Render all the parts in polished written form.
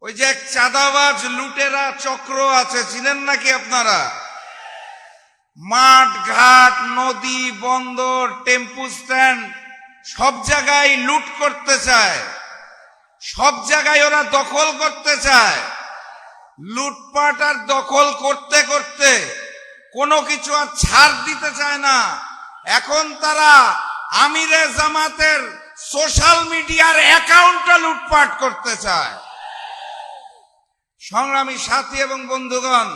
ওই যে এক চাঁদাবাজ লুটেরা চক্র আছে, চিনেন নাকি আপনারা? মাঠ ঘাট, নদী, বন্দর, টেম্পু স্ট্যান্ড সব জায়গায় লুট করতে চায়, সব জায়গায় ওরা দখল করতে চায়। লুটপাট আর দখল করতে করতে কোনো কিছু আর ছাড় দিতে চায় না। এখন তারা আমিরে জামাতের সোশ্যাল মিডিয়ার অ্যাকাউন্টটা লুটপাট করতে চায়। সংগ্রামী সাথী এবং বন্ধুগণ,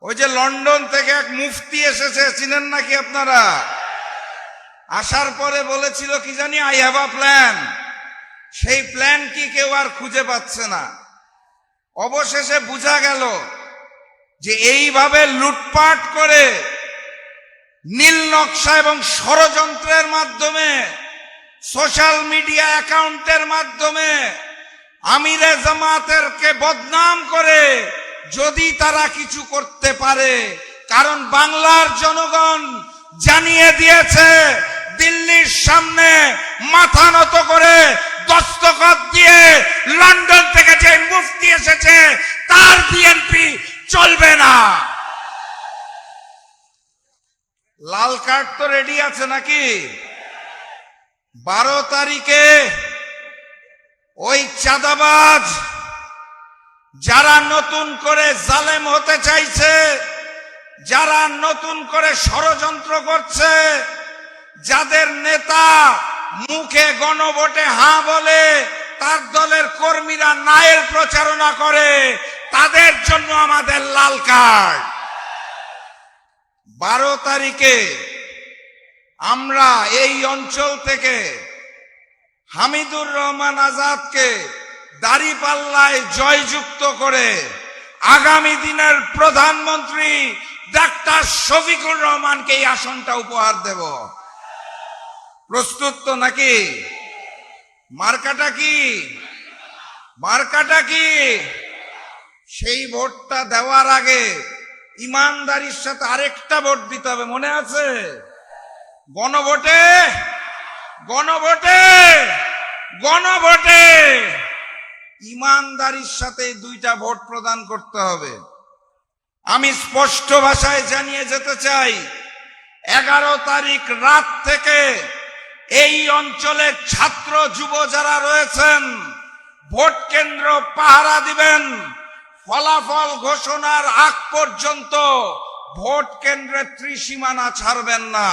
ওই যে লন্ডন থেকে এক মুফতি এসেছে, চিনেন নাকি আপনারা? আসার পরে বলেছিল কি জানি, আই হ্যাভ আ প্ল্যান। সেই প্ল্যান কি কেউ আর খুঁজে পাচ্ছে না। অবশেষে বোঝা গেল যে এইভাবে লুটপাট করে নীল নকশা এবং ষড়যন্ত্রের মাধ্যমে, সোশ্যাল মিডিয়া অ্যাকাউন্টের মাধ্যমে আমিরে জামাতেরকে বদনাম করে যদি তারা কিছু করতে পারে, কারণ বাংলার জনগণ জানিয়ে দিয়েছে দিল্লির সামনে মাথা নত করে দস্তখত দিয়ে লন্ডন থেকে যে মুফতি এসেছে তার বিএনপি চলবে না। লাল কার্ড তো রেডি আছে নাকি? 12 তারিখে ওই চাঁদাবাজ যারা নতুন করে জালেম হতে চাইছে, যারা নতুন করে ষড়যন্ত্র করছে, যাদের নেতা মুখে গণভোটে হাঁ বলে তার দলের কর্মীরা নায়ের প্রচারণা করে, তাদের জন্য আমাদের লাল কার্ড। 12 তারিখে আমরা এই অঞ্চল থেকে হামিদুর রহমান আজাদকে দাঁড়িপাল্লায় জয়যুক্ত করে আগামী দিনের প্রধানমন্ত্রী ডাক্তার শফিকুর রহমানকে এই আসনটা উপহার দেব। প্রস্তুত তো নাকি? মার্কাটা কি? মার্কাটা কি? সেই ভোটটা দেওয়ার আগে ইমানদারির সাথে আরেকটা ভোট দিতে হবে, মনে আছে? গণভোটে গণভোটে গণভোটে ইমানদারির সাথে 2টা ভোট প্রদান করতে হবে। আমি স্পষ্ট ভাষায় জানিয়ে যেতে চাই, 11 তারিখ রাত থেকে এই অঞ্চলের ছাত্র যুব যারা রয়েছেন ভোট কেন্দ্র পাহারা দিবেন। ফলাফল ঘোষণার আগ পর্যন্ত ভোট কেন্দ্রের ত্রিসীমানা ছাড়বেন না।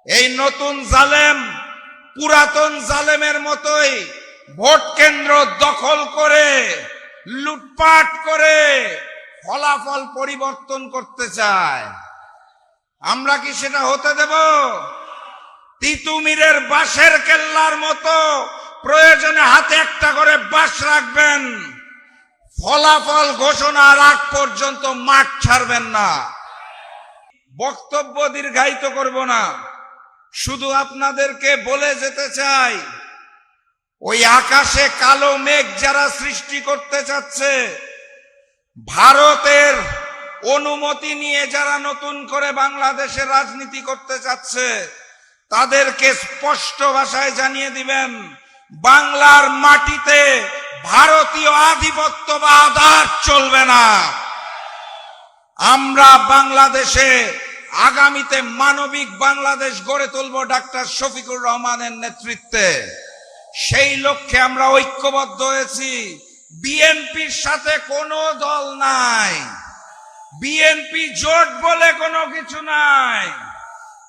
এই নতুন জালেম পুরাতন জালেমের মতোই ভোট কেন্দ্র দখল করে লুটপাট করে ফলাফল পরিবর্তন করতে চায়। আমরা কি সেটা হতে দেব? তিতুমিরের বাঁশের কেল্লার মতো প্রয়োজনে হাতে একটা করে বাঁশ রাখবেন, ফলাফল ঘোষণার আগ পর্যন্ত মাঠ ছাড়বেন না। বক্তব্য দীর্ঘায়িত করব না, শুধু আপনাদেরকে বলে যেতে চাই, ওই আকাশে কালো মেঘ যারা সৃষ্টি করতে চাচ্ছে, ভারতের অনুমতি নিয়ে যারা নতুন করে বাংলাদেশে রাজনীতি করতে চাচ্ছে, তাদেরকে স্পষ্ট ভাষায় জানিয়ে দিবেন, বাংলার মাটিতে ভারতীয় আধিপত্যবাদ আর চলবে না। আমরা বাংলাদেশে আগামীতে মানবিক বাংলাদেশ গড়ে তুলব ডাক্তার শফিকুর রহমানের নেতৃত্বে। সেই লক্ষ্যে আমরা ঐক্যবদ্ধ হয়েছি। বিএনপির সাথে কোনো দল নাই, বিএনপি জোট বলে কোনো কিছু নাই।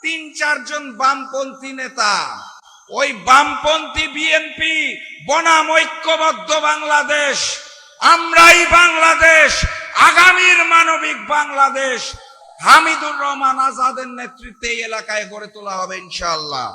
3-4 জন বামপন্থী নেতা, ওই বামপন্থী বিএনপি বনাম ঐক্যবদ্ধ বাংলাদেশ। আমরাই বাংলাদেশ, আগামীর মানবিক বাংলাদেশ হামিদুর রহমান আজাদের নেতৃত্বে এই এলাকায় গড়ে তোলা হবে ইনশাআল্লাহ।